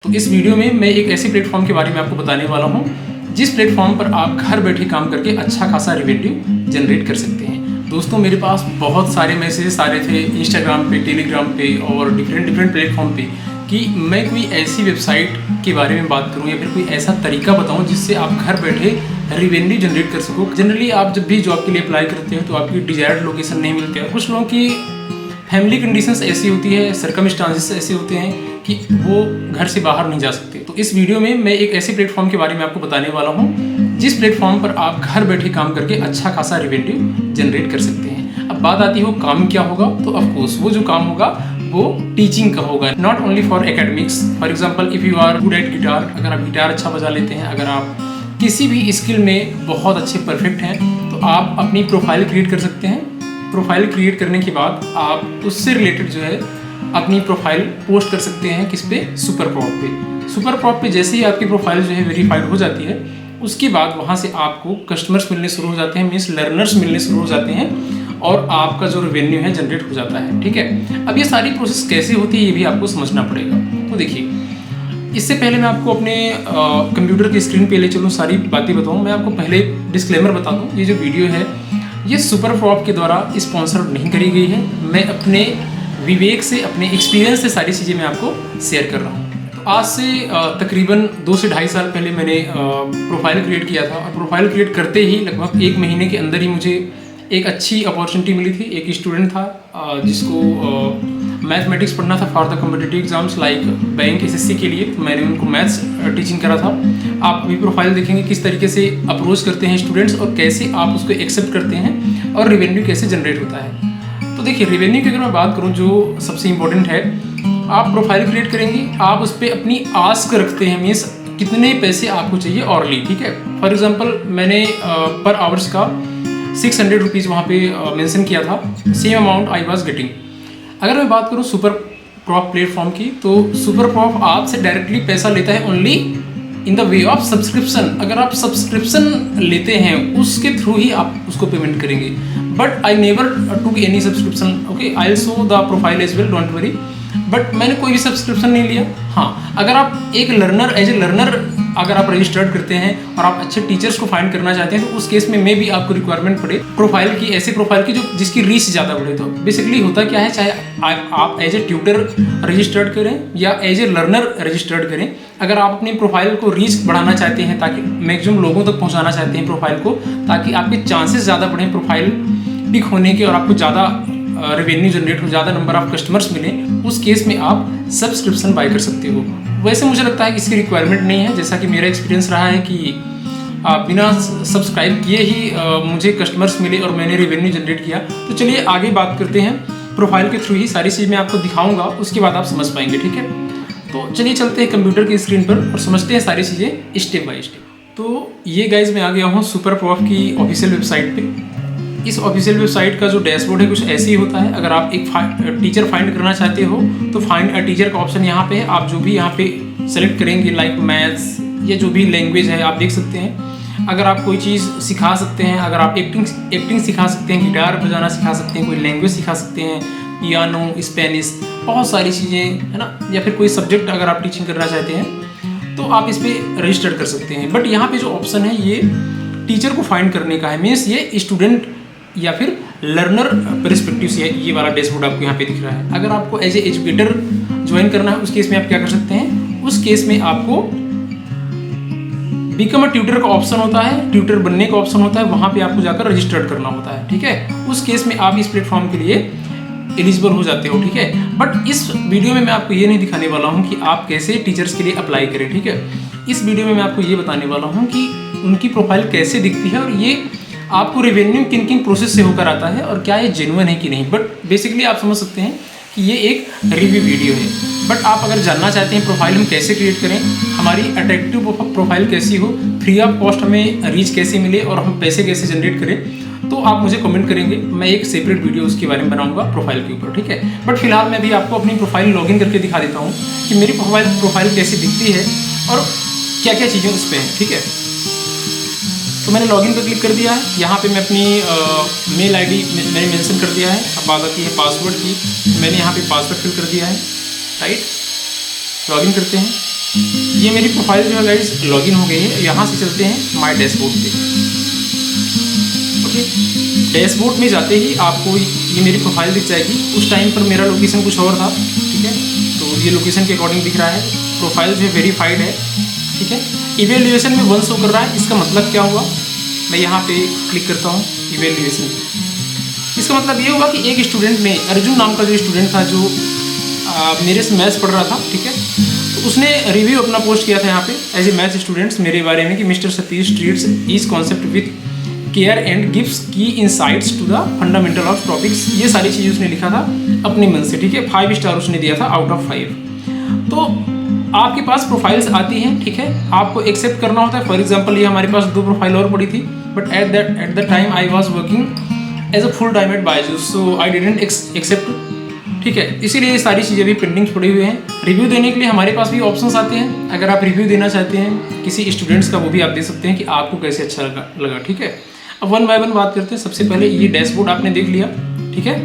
तो इस वीडियो में मैं एक ऐसे प्लेटफॉर्म के बारे में आपको बताने वाला हूँ जिस प्लेटफॉर्म पर आप घर बैठे काम करके अच्छा खासा रेवेन्यू जनरेट कर सकते हैं। दोस्तों, मेरे पास बहुत सारे मैसेजेस आ रहे थे इंस्टाग्राम पे, टेलीग्राम पे और डिफरेंट प्लेटफॉर्म पे कि मैं कोई ऐसी वेबसाइट के बारे में बात करूँ या फिर कोई ऐसा तरीका बताऊँ जिससे आप घर बैठे रेवेन्यू जनरेट कर सको। जनरली आप जब भी जॉब के लिए अप्लाई करते हो तो आपकी डिजायर्ड लोकेशन नहीं मिलती है। कुछ लोगों की फैमिली कंडीशंस ऐसी होती है, सर्कमस्टांसेस ऐसे होते हैं कि वो घर से बाहर नहीं जा सकते। तो इस वीडियो में मैं एक ऐसे प्लेटफॉर्म के बारे में आपको बताने वाला हूँ जिस प्लेटफॉर्म पर आप घर बैठे काम करके अच्छा खासा रेवेन्यू जनरेट कर सकते हैं। अब बात आती है काम क्या होगा, तो ऑफकोर्स वो जो काम होगा वो टीचिंग का होगा, not only for academics. For example, if you are good at guitar, अगर आप गिटार अच्छा बजा लेते हैं, अगर आप किसी भी स्किल में बहुत अच्छे परफेक्ट हैं तो आप अपनी प्रोफाइल क्रिएट कर सकते हैं। प्रोफाइल क्रिएट करने के बाद आप उससे रिलेटेड जो है अपनी प्रोफाइल पोस्ट कर सकते हैं किस पे, सुपर प्रॉप पे। सुपर प्रॉप पे जैसे ही आपकी प्रोफाइल जो है वेरीफाइड हो जाती है, उसके बाद वहाँ से आपको कस्टमर्स मिलने शुरू हो जाते हैं, मीन्स लर्नर्स मिलने शुरू हो जाते हैं और आपका जो रेवेन्यू है जनरेट हो जाता है। ठीक है, अब ये सारी प्रोसेस कैसे होती है ये भी आपको समझना पड़ेगा। तो देखिए, इससे पहले मैं आपको अपने कंप्यूटर की स्क्रीन पे ले चलूँ, सारी बातें बताऊँ। मैं आपको पहले डिस्क्लेमर बता दूँ, ये जो वीडियो है ये सुपर प्रॉप के द्वारा स्पॉन्सर नहीं करी गई है। मैं अपने विवेक से, अपने एक्सपीरियंस से सारी चीज़ें मैं आपको शेयर कर रहा हूँ। तो आज से तकरीबन 2 से ढाई साल पहले मैंने प्रोफाइल क्रिएट किया था और प्रोफाइल क्रिएट करते ही लगभग 1 महीने के अंदर ही मुझे एक अच्छी अपॉर्चुनिटी मिली थी। एक स्टूडेंट था जिसको मैथमेटिक्स पढ़ना था for the competitive exams like bank, SSC के लिए। तो मैंने उनको मैथ्स टीचिंग करा था। आप अभी प्रोफाइल देखेंगे किस तरीके से अप्रोच करते हैं स्टूडेंट्स और कैसे आप उसको एक्सेप्ट करते हैं और रेवेन्यू कैसे जनरेट होता है। तो देखिए, रेवेन्यू की अगर मैं बात करूँ, जो सबसे इम्पोर्टेंट है, आप प्रोफाइल क्रिएट करेंगे, आप उस पर अपनी आस्क रखते हैं, मीन्स कितने पैसे आपको चाहिए ऑरली। ठीक है, फॉर एग्जाम्पल मैंने पर आवर्स का 600 रुपीज़ वहाँ पे मेंशन किया था। Same amount I was getting. अगर मैं बात करूँ सुपर प्रॉप प्लेटफॉर्म की, तो सुपर प्रॉप आपसे डायरेक्टली पैसा लेता है only in the way of subscription. अगर आप सब्सक्रिप्शन लेते हैं उसके थ्रू ही आप उसको पेमेंट करेंगे। But I never took any subscription. Okay, I will show the profile as well, don't worry. But मैंने कोई भी सब्सक्रिप्शन नहीं लिया। हाँ, अगर आप एक लर्नर, एज ए लर्नर अगर आप रजिस्टर्ड करते हैं और आप अच्छे टीचर्स को फाइंड करना चाहते हैं तो उस केस में मे भी आपको रिक्वायरमेंट पड़े प्रोफाइल की, ऐसे प्रोफाइल की जो जिसकी रीच ज़्यादा बढ़े। तो बेसिकली होता क्या है, चाहे आप एज ए ट्यूटर रजिस्टर्ड करें या एज ए लर्नर रजिस्टर्ड करें, अगर आप अपनी प्रोफाइल को रीच बढ़ाना चाहते हैं, ताकि मैक्सिमम लोगों तक पहुँचाना चाहते हैं प्रोफाइल को, ताकि आपके चांसेस ज़्यादा बढ़ें प्रोफाइल पिक होने के और आपको ज़्यादा रेवेन्यू जनरेट हो, ज़्यादा नंबर ऑफ कस्टमर्स मिले, उस केस में आप सब्सक्रिप्शन बाय कर सकते हो। वैसे मुझे लगता है कि इसकी रिक्वायरमेंट नहीं है, जैसा कि मेरा एक्सपीरियंस रहा है कि बिना सब्सक्राइब किए ही मुझे कस्टमर्स मिले और मैंने रेवेन्यू जनरेट किया। तो चलिए आगे बात करते हैं। प्रोफाइल के थ्रू ही सारी चीज़ मैं आपको दिखाऊंगा, उसके बाद आप समझ पाएंगे। ठीक है, तो चलिए चलते हैं कंप्यूटर की स्क्रीन पर और समझते हैं सारी चीज़ें स्टेप बाय स्टेप। तो ये गाइज मैं आ गया हूँ सुपर प्रॉप की ऑफिशियल वेबसाइट पे। इस ऑफिशियल वेबसाइट का जो डैशबोर्ड है कुछ ऐसे ही होता है। अगर आप एक टीचर फाइंड करना चाहते हो तो फाइंड अ टीचर का ऑप्शन यहाँ पे है। आप जो भी यहाँ पे सेलेक्ट करेंगे, लाइक मैथ्स या जो भी लैंग्वेज है, आप देख सकते हैं। अगर आप कोई चीज़ सिखा सकते हैं, अगर आप एक्टिंग सिखा सकते हैं, गिटार बजाना सिखा सकते हैं, कोई लैंग्वेज सिखा सकते हैं, पियानो, स्पेनिश, बहुत सारी चीज़ें है ना, या फिर कोई सब्जेक्ट अगर आप टीचिंग करना चाहते हैं तो आप इस पर रजिस्टर कर सकते हैं। बट यहाँ पे जो ऑप्शन है ये टीचर को फाइंड करने का है, मीन्स ये स्टूडेंट या फिर लर्नर परस्पेक्टिव से ये वाला डैशबोर्ड आपको यहाँ पे दिख रहा है। अगर आपको एज ए एजुकेटर ज्वाइन करना है उस केस में आप क्या कर सकते हैं, उस केस में आपको बिकम अ ट्यूटर का ऑप्शन होता है, ट्यूटर बनने का ऑप्शन होता है, वहाँ पे आपको जाकर रजिस्टर्ड करना होता है। ठीक है, उस केस में आप इस प्लेटफॉर्म के लिए एलिजिबल हो जाते हो। ठीक है, बट इस वीडियो में मैं आपको ये नहीं दिखाने वाला हूँ कि आप कैसे टीचर्स के लिए अप्लाई करें। ठीक है, इस वीडियो में मैं आपको ये बताने वाला हूँ कि उनकी प्रोफाइल कैसे दिखती है और ये आपको रेवेन्यू किन किन प्रोसेस से होकर आता है और क्या ये जेन्युइन है कि नहीं। बट बेसिकली आप समझ सकते हैं कि ये एक रिव्यू वीडियो है। बट आप अगर जानना चाहते हैं प्रोफाइल हम कैसे क्रिएट करें, हमारी अट्रैक्टिव प्रोफाइल कैसी हो, फ्री ऑफ कॉस्ट हमें रीच कैसे मिले और हम पैसे कैसे जनरेट करें, तो आप मुझे कमेंट करेंगे, मैं एक सेपरेट वीडियो उसके बारे में बनाऊंगा प्रोफाइल के ऊपर। ठीक है, बट फिलहाल मैं भी आपको अपनी प्रोफाइल लॉगिन करके दिखा देता हूँ कि मेरी प्रोफाइल कैसी दिखती है और क्या क्या चीज़ें उस पर हैं। ठीक है, तो मैंने लॉगिन पर क्लिक कर दिया है। यहाँ पे मैं अपनी मेल आईडी मैंने मेंशन कर दिया है। अब बात आती है पासवर्ड की, मैंने यहाँ पे पासवर्ड फिल कर दिया है। राइट, लॉगिन करते हैं। ये मेरी प्रोफाइल जो है गाइस लॉगिन हो गई है। यहाँ से चलते हैं माय डैशबोर्ड पे। ओके, डैशबोर्ड में जाते ही आपको ये मेरी प्रोफाइल दिख जाएगी। उस टाइम पर मेरा लोकेशन कुछ और था, ठीक है, तो ये लोकेशन के अकॉर्डिंग दिख रहा है। प्रोफाइल जो है वेरीफाइड है, ठीक है। इवेल्युएशन में 1 शो कर रहा है, इसका मतलब क्या हुआ, मैं यहाँ पे क्लिक करता हूँ इवेल्युएशन। इसका मतलब ये हुआ कि एक स्टूडेंट ने, अर्जुन नाम का जो स्टूडेंट था, जो मेरे से मैथ्स पढ़ रहा था, ठीक है, तो उसने रिव्यू अपना पोस्ट किया था यहाँ पे एज ए मैथ्स स्टूडेंट्स मेरे बारे में कि mister Satish treats each concept with care and gives key insights to the fundamental of topics. ये सारी चीज़ें उसने लिखा था अपने मन से, ठीक है। 5 स्टार उसने दिया था आउट ऑफ 5। तो आपके पास प्रोफाइल्स आती हैं, ठीक है, आपको एक्सेप्ट करना होता है। फॉर एग्जाम्पल ये हमारे पास 2 प्रोफाइल और पड़ी थी, but at the time I was working as a full time at Byju's, so I didn't accept, ठीक है। इसीलिए ये सारी चीज़ें भी पेंडिंग्स पड़ी हुई हैं। रिव्यू देने के लिए हमारे पास भी ऑप्शंस आते हैं। अगर आप रिव्यू देना चाहते हैं किसी स्टूडेंट्स का, वो भी आप दे सकते हैं कि आपको कैसे अच्छा लगा, ठीक है। अब 1 बाय 1 बात करते हैं। सबसे पहले ये डैशबोर्ड आपने देख लिया, ठीक है,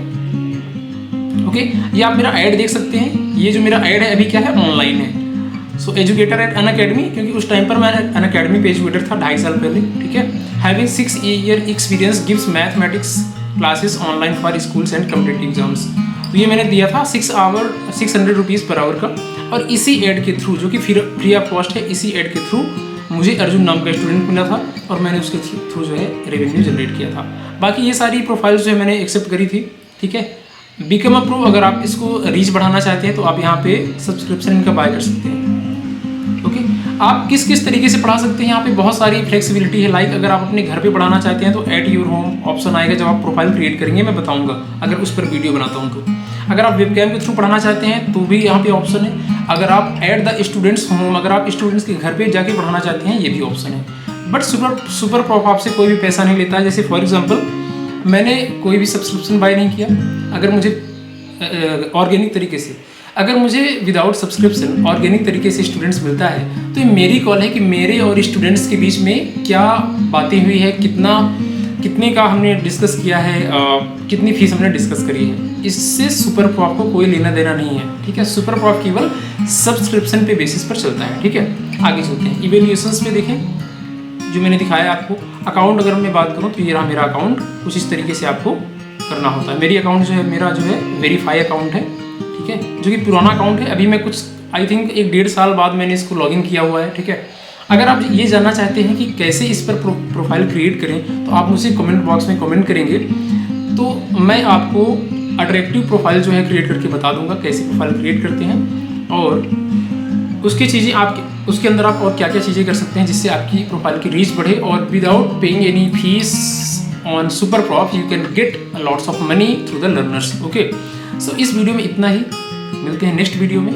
ओके। ये आप मेरा ऐड देख सकते हैं। ये जो मेरा ऐड है अभी क्या है, ऑनलाइन है। सो एजुकेटर एट अनअकैडमी, क्योंकि उस टाइम पर मैं अनअकैडमी पे एजुकेटर था 2.5 साल पहले, ठीक है। Having 6 year experience gives mathematics classes online for schools and competitive exams. तो ये मैंने दिया था 600 रुपीज़ पर आवर का। और इसी ऐड के थ्रू, जो कि फ्री ऑफ कॉस्ट है, इसी ऐड के थ्रू मुझे अर्जुन नाम का स्टूडेंट मिला था और मैंने उसके थ्रू जो है रेवेन्यू जनरेट किया था। बाकी ये सारी प्रोफाइल्स जो है मैंने एक्सेप्ट करी थी, ठीक है। बिकम अ प्रो, अगर आप इसको रीच बढ़ाना चाहते हैं तो आप यहाँ पे सब्सक्रिप्शन इनका बाय कर सकते हैं, ओके। आप किस किस तरीके से पढ़ा सकते हैं, यहाँ पे बहुत सारी फ्लेक्सिबिलिटी है। लाइक अगर आप अपने घर पे पढ़ाना चाहते हैं तो एट योर होम ऑप्शन आएगा, जब आप प्रोफाइल क्रिएट करेंगे, मैं बताऊंगा अगर उस पर वीडियो बनाता हूँ तो। अगर आप वेबकैम के थ्रू पढ़ाना चाहते हैं तो भी यहाँ पे ऑप्शन है। अगर आप एट द स्टूडेंट्स होम, अगर आप स्टूडेंट्स के घर पे जाके पढ़ाना चाहते हैं, ये भी ऑप्शन है। बट सुपर प्रॉप आपसे कोई भी पैसा नहीं लेता है। जैसे फॉर एग्जांपल मैंने कोई भी सब्सक्रिप्शन बाय नहीं किया। अगर मुझे ऑर्गेनिक तरीके से, अगर मुझे विदाउट सब्सक्रिप्शन ऑर्गेनिक तरीके से स्टूडेंट्स मिलता है, तो ये मेरी कॉल है कि मेरे और स्टूडेंट्स के बीच में क्या बातें हुई है, कितने का हमने डिस्कस किया है, कितनी फीस हमने डिस्कस करी है। इससे सुपर प्रॉप को कोई लेना देना नहीं है, ठीक है। सुपर प्रॉप केवल सब्सक्रिप्शन पे बेसिस पर चलता है, ठीक है। आगे चलते हैं इवेल्युएशंस पे। देखें जो मैंने दिखाया आपको अकाउंट, अगर मैं बात करूँ तो ये रहा मेरा अकाउंट। कुछ इस तरीके से आपको करना होता है। मेरी अकाउंट जो है, मेरा जो है वेरीफाई अकाउंट है, ठीक है, जो कि पुराना अकाउंट है। अभी मैं कुछ आई थिंक 1-1.5 साल बाद मैंने इसको लॉगिन किया हुआ है, ठीक है। अगर आप ये जानना चाहते हैं कि कैसे इस पर प्रोफाइल क्रिएट करें, तो आप मुझे कमेंट बॉक्स में कमेंट करेंगे, तो मैं आपको अट्रैक्टिव प्रोफाइल जो है क्रिएट करके बता दूंगा कैसे प्रोफाइल क्रिएट करते हैं, और उसकी चीज़ें आप उसके अंदर आप और क्या क्या चीज़ें कर सकते हैं जिससे आपकी प्रोफाइल की रीच बढ़े। और without paying any fees on super prop you can get lots of money through the learners, okay. So इस वीडियो में इतना ही, मिलते हैं नेक्स्ट वीडियो में।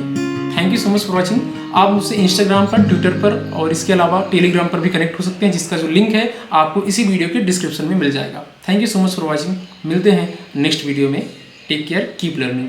Thank you so much for watching. आप मुझसे इंस्टाग्राम पर, ट्विटर पर और इसके अलावा टेलीग्राम पर भी कनेक्ट हो सकते हैं, जिसका जो लिंक है आपको इसी वीडियो के डिस्क्रिप्शन में मिल जाएगा। Thank you so much for watching. मिलते हैं नेक्स्ट वीडियो में। Take care, keep learning.